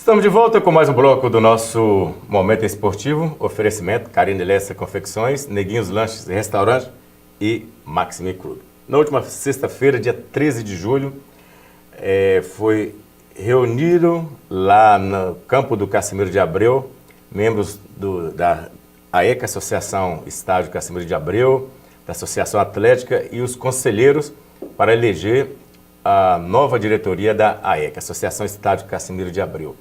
Estamos de volta com mais um bloco do nosso Momento Esportivo. Oferecimento Carine Lessa Confecções, Neguinhos Lanches e Restaurante e Maxime Clube. Na última sexta-feira, dia 13 de julho, foi reunido lá no campo do Cassimiro de Abreu, membros da AECA, Associação Estádio Cassimiro de Abreu, da Associação Atlética e os conselheiros para eleger a nova diretoria da AECA, Associação Estádio Cassimiro de Abreu.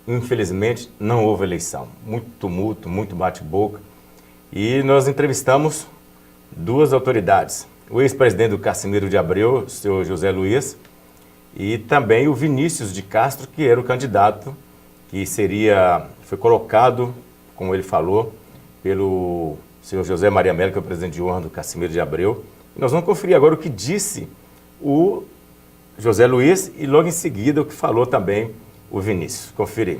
Infelizmente, não houve eleição. Muito tumulto, muito bate-boca. E nós entrevistamos duas autoridades. O ex-presidente do Cassimiro de Abreu, o senhor José Luiz, e também o Vinícius de Castro, que era o candidato que foi colocado, como ele falou, pelo senhor José Maria Melo, que é o presidente de honra do Cassimiro de Abreu. E nós vamos conferir agora o que disse o José Luiz e logo em seguida o que falou também o Vinícius. Confira.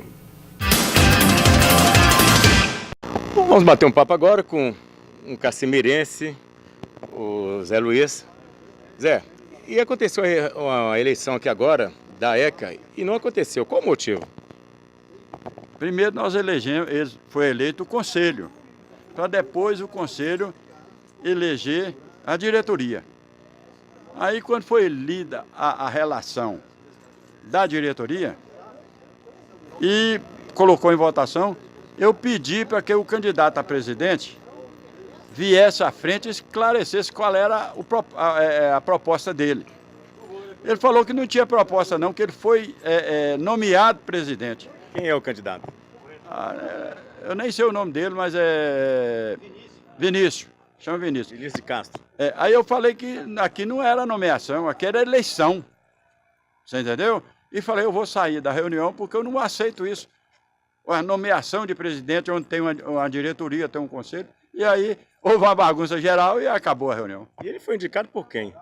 Vamos bater um papo agora com um cassimirense, o Zé Luiz. Zé, e aconteceu uma eleição aqui agora da ECA e não aconteceu. Qual o motivo? Primeiro nós elegemos, foi eleito o conselho, para depois o conselho eleger a diretoria. Aí quando foi lida a relação da diretoria e colocou em votação, eu pedi para que o candidato a presidente viesse à frente e esclarecesse qual era a proposta dele. Ele falou que não tinha proposta não, que ele foi nomeado presidente. Quem é o candidato? Eu nem sei o nome dele, mas é Vinícius. Chama Vinícius. Vinícius de Castro. Aí eu falei que aqui não era nomeação, aqui era eleição. Você entendeu? E falei, eu vou sair da reunião porque eu não aceito isso. A nomeação de presidente, onde tem uma diretoria, tem um conselho. E aí houve uma bagunça geral e acabou a reunião. E ele foi indicado por quem?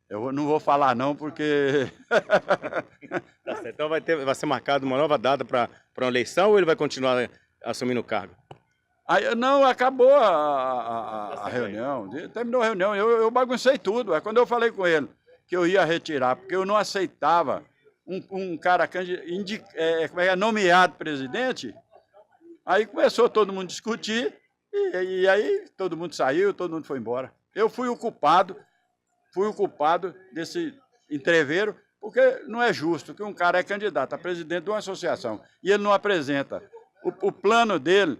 Eu não vou falar não, porque... Tá certo. Então vai ser marcada uma nova data para uma eleição ou ele vai continuar assumindo o cargo? Aí, não, acabou a reunião, terminou a reunião, eu baguncei tudo. Quando eu falei com ele que eu ia retirar, porque eu não aceitava um cara nomeado presidente, aí começou todo mundo a discutir, e aí todo mundo saiu, todo mundo foi embora. Eu fui o culpado desse entreveiro, porque não é justo que um cara é candidato a presidente de uma associação e ele não apresenta o plano dele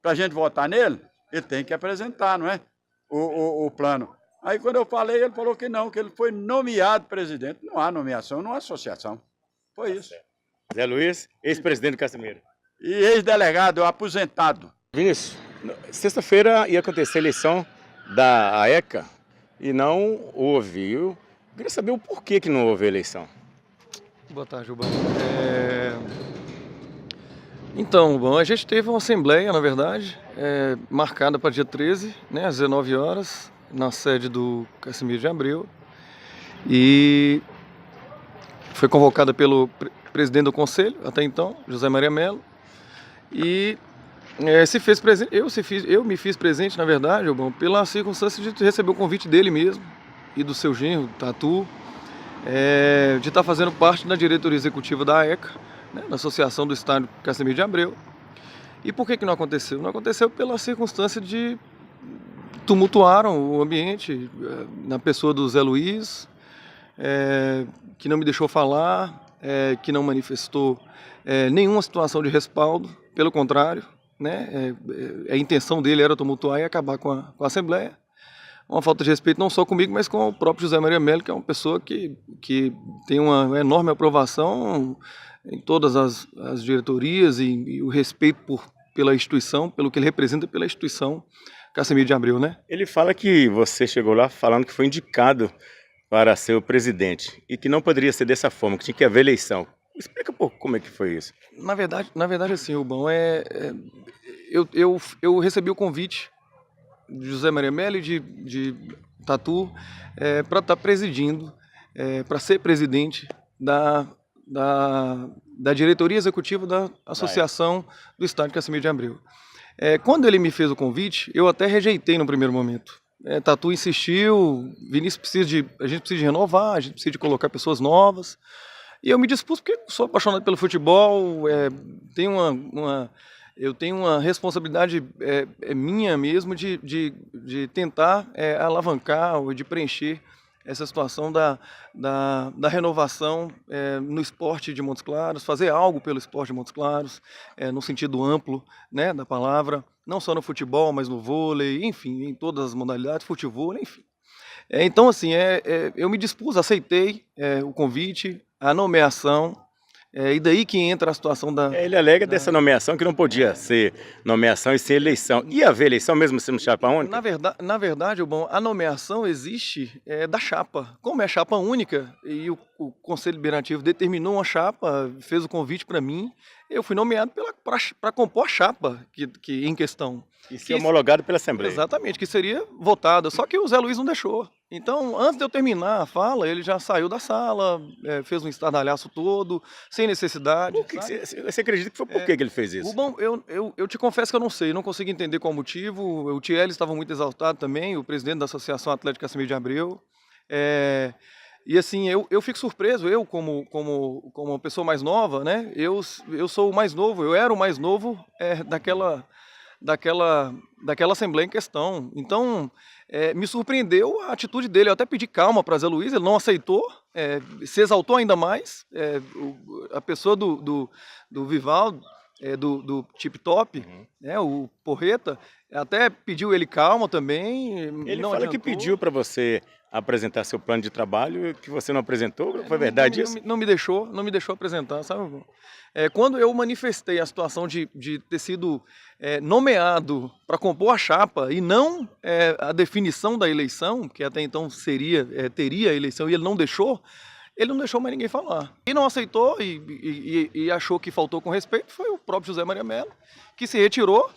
para a gente votar nele, ele tem que apresentar, não é? O plano. Aí quando eu falei, ele falou que não, que ele foi nomeado presidente. Não há nomeação, não há associação. Foi isso. Zé Luiz, ex-presidente do Cassimiro. E ex-delegado, aposentado. Vinícius, sexta-feira ia acontecer a eleição da AECA e não houve. Eu queria saber o porquê que não houve eleição. Boa tarde, Rubão. Então, bom, a gente teve uma assembleia, na verdade, marcada para dia 13, né, às 19 horas, na sede do Cassimiro de Abreu. E foi convocada pelo presidente do conselho, até então, José Maria Melo. E se fez presente, eu me fiz presente, na verdade, Rubão, pela circunstância de receber o convite dele mesmo e do seu genro, Tatu, de estar fazendo parte da diretoria executiva da AECA, né, na Associação do Estádio Cassimiro de Abreu. E por que não aconteceu? Não aconteceu pela circunstância de tumultuaram o ambiente, na pessoa do Zé Luiz, que não me deixou falar, que não manifestou nenhuma situação de respaldo, pelo contrário, né, a intenção dele era tumultuar e acabar com a Assembleia. Uma falta de respeito não só comigo, mas com o próprio José Maria Melo, que é uma pessoa que tem uma enorme aprovação em todas as diretorias e o respeito pela instituição, pelo que ele representa pela instituição Cassimiro de Abreu, né? Ele fala que você chegou lá falando que foi indicado para ser o presidente e que não poderia ser dessa forma, que tinha que haver eleição. Explica um pouco como é que foi isso. Na verdade assim, Rubão, eu recebi o convite de José Maria Melo e de Tatu para estar presidindo, para ser presidente da diretoria executiva da Associação do Estádio Cassimiro de Abreu. Quando ele me fez o convite, eu até rejeitei no primeiro momento. Tatu insistiu, Vinícius a gente precisa de renovar, a gente precisa de colocar pessoas novas. E eu me dispus porque sou apaixonado pelo futebol, tenho eu tenho uma responsabilidade minha mesmo de tentar alavancar ou de preencher essa situação da renovação no esporte de Montes Claros, fazer algo pelo esporte de Montes Claros, no sentido amplo, né, da palavra, não só no futebol, mas no vôlei, enfim, em todas as modalidades, futebol, enfim. Então, assim, eu me dispus, aceitei o convite, a nomeação, e daí que entra a situação Ele alega dessa nomeação que não podia ser nomeação e ser eleição. Ia haver eleição mesmo sendo chapa única? Na verdade, bom, a nomeação existe da chapa. Como é chapa única e o Conselho Deliberativo determinou uma chapa, fez o convite para mim, eu fui nomeado para compor a chapa que em questão. E ser homologado pela Assembleia. Exatamente, que seria votada. Só que o Zé Luiz não deixou. Então, antes de eu terminar a fala, ele já saiu da sala, fez um estardalhaço todo, sem necessidade. Você acredita que foi por que ele fez isso? Bom, eu te confesso que eu não sei, não consigo entender qual o motivo. O Thielis estava muito exaltado também, o presidente da Associação Atlética Casimiro de Abreu. E assim, eu fico surpreso, eu como uma pessoa mais nova, né? Eu sou o mais novo, eu era o mais novo daquela Assembleia em questão. Então, me surpreendeu a atitude dele. Eu até pedi calma para Zé Luiz, ele não aceitou, se exaltou ainda mais. A pessoa do Vivaldo, do Tip Top, né, o Porreta, até pediu ele calma também. Ele fala que pediu para você apresentar seu plano de trabalho, que você não apresentou, foi verdade isso? Não me deixou apresentar, sabe? Quando eu manifestei a situação de ter sido nomeado para compor a chapa e não a definição da eleição, que até então teria a eleição, e ele não deixou mais ninguém falar. Quem não aceitou e achou que faltou com respeito foi o próprio José Maria Mello, que se retirou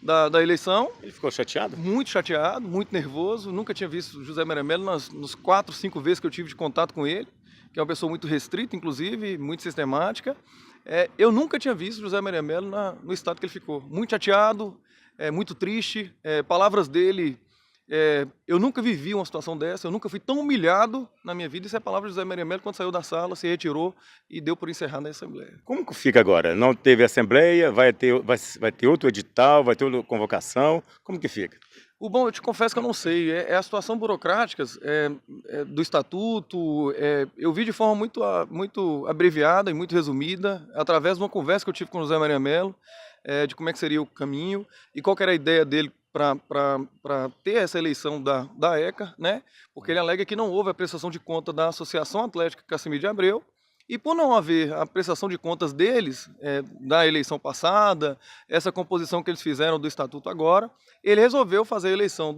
da eleição. Ele ficou chateado? Muito chateado, muito nervoso. Nunca tinha visto o José Maria Mello nos 4, 5 vezes que eu tive de contato com ele, que é uma pessoa muito restrita, inclusive, muito sistemática. Eu nunca tinha visto o José Maria Mello no estado que ele ficou. Muito chateado, muito triste. Palavras dele, eu nunca vivi uma situação dessa, eu nunca fui tão humilhado na minha vida. Isso é a palavra de José Maria Mello quando saiu da sala, se retirou e deu por encerrada a Assembleia. Como que fica agora? Não teve Assembleia, vai ter outro edital, vai ter outra convocação, como que fica? Bom, eu te confesso que eu não sei, a situação burocrática do estatuto, eu vi de forma muito abreviada e muito resumida, através de uma conversa que eu tive com o José Maria Mello, de como é que seria o caminho e qual que era a ideia dele para ter essa eleição da ECA, né? Porque ele alega que não houve a prestação de conta da Associação Atlética Casimiro de Abreu, e por não haver a prestação de contas deles, da eleição passada, essa composição que eles fizeram do estatuto agora, ele resolveu fazer a eleição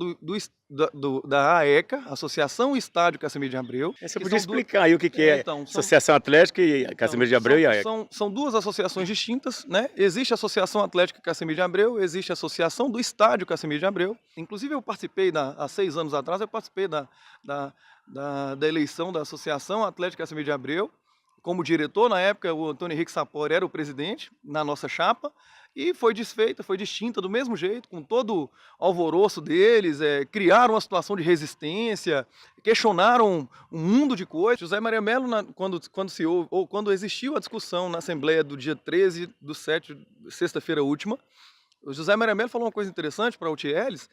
da AECA, Associação Estádio Casimiro de Abreu. Você podia explicar aí o que é então, Associação Atlética e Casimiro de Abreu e AECA? São duas associações distintas, né? Existe a Associação Atlética Casimiro de Abreu, existe a Associação do Estádio Casimiro de Abreu. Inclusive eu participei, há 6 anos atrás, eu participei da eleição da Associação Atlética Casimiro de Abreu. Como diretor, na época, o Antônio Henrique Sapori era o presidente na nossa chapa, e foi desfeita, foi distinta do mesmo jeito, com todo o alvoroço deles, criaram uma situação de resistência, questionaram um mundo de coisas. José Maria Mello, quando existiu a discussão na Assembleia do dia 13/7, sexta-feira última, o José Maria Mello falou uma coisa interessante para o Thielis,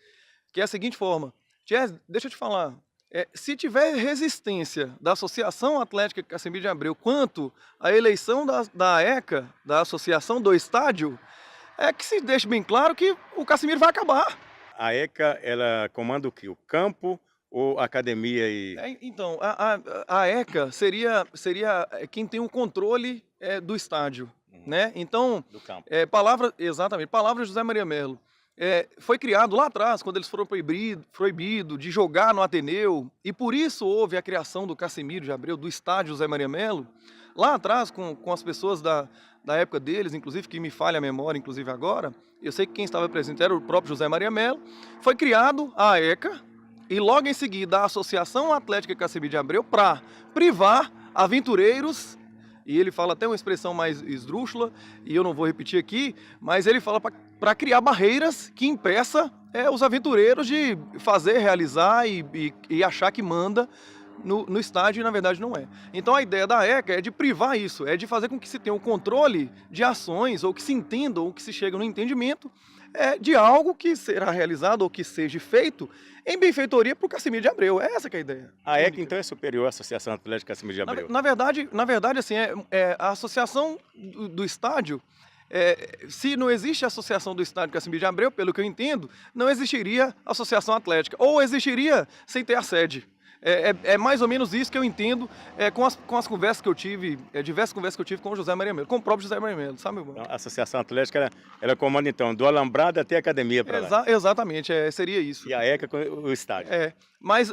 que é a seguinte forma: Thielis, deixa eu te falar, se tiver resistência da Associação Atlética Casimiro de Abreu quanto à eleição da ECA, da Associação do Estádio, que se deixe bem claro que o Casimiro vai acabar. A ECA, ela comanda o quê? O campo ou a academia? Então, a ECA seria quem tem o controle do estádio, né? Então, do campo. Exatamente, palavra de José Maria Mello. Foi criado lá atrás, quando eles foram proibidos de jogar no Ateneu, e por isso houve a criação do Casimiro de Abreu, do estádio José Maria Mello, lá atrás, com as pessoas da época deles, inclusive, que me falha a memória, inclusive agora, eu sei que quem estava presente era o próprio José Maria Mello, foi criado a ECA, e logo em seguida a Associação Atlética Casimiro de Abreu, para privar aventureiros. E ele fala até uma expressão mais esdrúxula, e eu não vou repetir aqui, mas ele fala para criar barreiras que impeça os aventureiros de fazer, realizar e achar que manda no estádio e, na verdade, não é. Então, a ideia da ECA é de privar isso, é de fazer com que se tenha um controle de ações, ou que se entenda, ou que se chegue no entendimento de algo que será realizado ou que seja feito em benfeitoria para o Cassimiro de Abreu. É essa que é a ideia. A ECA, então, é superior à Associação Atlética Cassimiro de Abreu? Na verdade, assim, a associação do estádio, se não existe a associação do estádio Cassimiro de Abreu, pelo que eu entendo, não existiria associação atlética, ou existiria sem ter a sede. É mais ou menos isso que eu entendo com as conversas que eu tive, diversas conversas que eu tive com o José Maria Melo, com o próprio José Maria Melo, sabe, meu irmão? Então, a Associação Atlética, ela comanda, então, do Alambrado até a academia para lá. Exatamente, seria isso. E a ECA com o estádio. Mas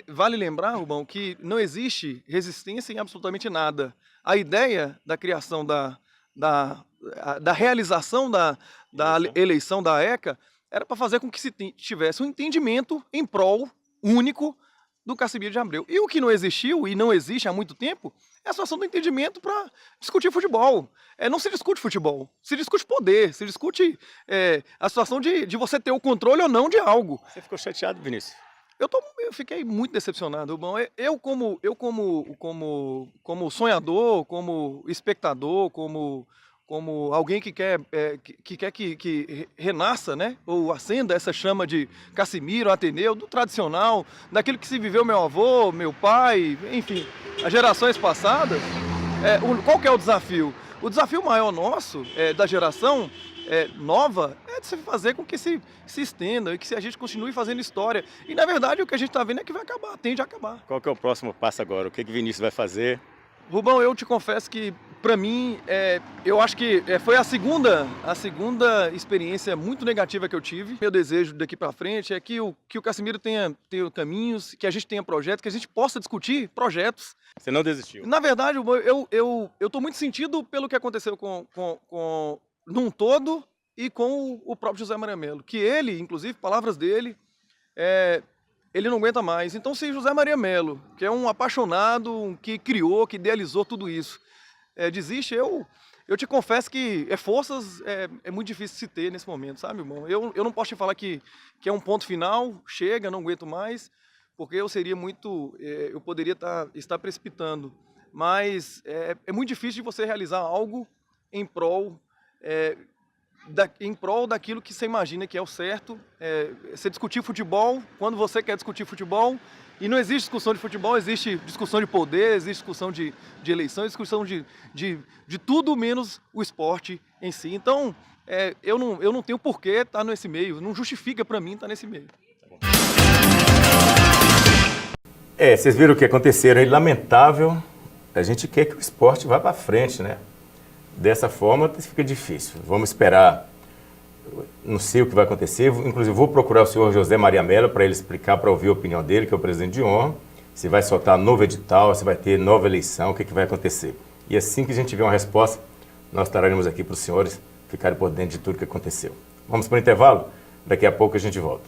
vale lembrar, Rubão, que não existe resistência em absolutamente nada. A ideia da criação da realização da eleição da ECA era para fazer com que se tivesse um entendimento em prol único do Cassimiro de Abreu. E o que não existiu e não existe há muito tempo é a situação do entendimento para discutir futebol. Não se discute futebol, se discute poder, se discute a situação de você ter o controle ou não de algo. Você ficou chateado, Vinícius? Eu fiquei muito decepcionado, Rubão. Eu como sonhador, como espectador, como alguém que quer que renasça, né? Ou acenda essa chama de Cassimiro, Ateneu, do tradicional, daquilo que se viveu meu avô, meu pai, enfim, as gerações passadas. Qual que é o desafio? O desafio maior nosso, da geração nova, é de se fazer com que se estenda e que a gente continue fazendo história. E, na verdade, o que a gente está vendo é que vai acabar, tende a acabar. Qual que é o próximo passo agora? O que Vinícius vai fazer? Rubão, eu te confesso que, para mim, eu acho que foi a segunda experiência muito negativa que eu tive. Meu desejo daqui para frente é que o Cassimiro tenha caminhos, que a gente tenha projetos, que a gente possa discutir projetos. Você não desistiu? Na verdade, eu estou muito sentido pelo que aconteceu num todo e com o próprio José Maria Melo, que ele, inclusive, palavras dele, ele não aguenta mais. Então, se José Maria Melo, que é um apaixonado, que criou, que idealizou tudo isso, desiste, eu te confesso que forças é muito difícil de se ter nesse momento, sabe, irmão? Eu não posso te falar que é um ponto final, chega, não aguento mais, porque eu seria muito, eu poderia estar precipitando, mas é muito difícil de você realizar algo em prol daquilo que você imagina que é o certo. Você discutir futebol quando você quer discutir futebol, e não existe discussão de futebol, existe discussão de poder, existe discussão de eleição, discussão de tudo menos o esporte em si. Então, eu não tenho porquê estar nesse meio, não justifica para mim estar nesse meio. Vocês viram o que aconteceu aí, lamentável. A gente quer que o esporte vá para frente, né? Dessa forma fica difícil. Vamos esperar, não sei o que vai acontecer, inclusive vou procurar o senhor José Maria Melo para ele explicar, para ouvir a opinião dele, que é o presidente de honra, se vai soltar novo edital, se vai ter nova eleição, o que vai acontecer. E assim que a gente tiver uma resposta, nós traremos aqui para os senhores ficarem por dentro de tudo que aconteceu. Vamos para o intervalo? Daqui a pouco a gente volta.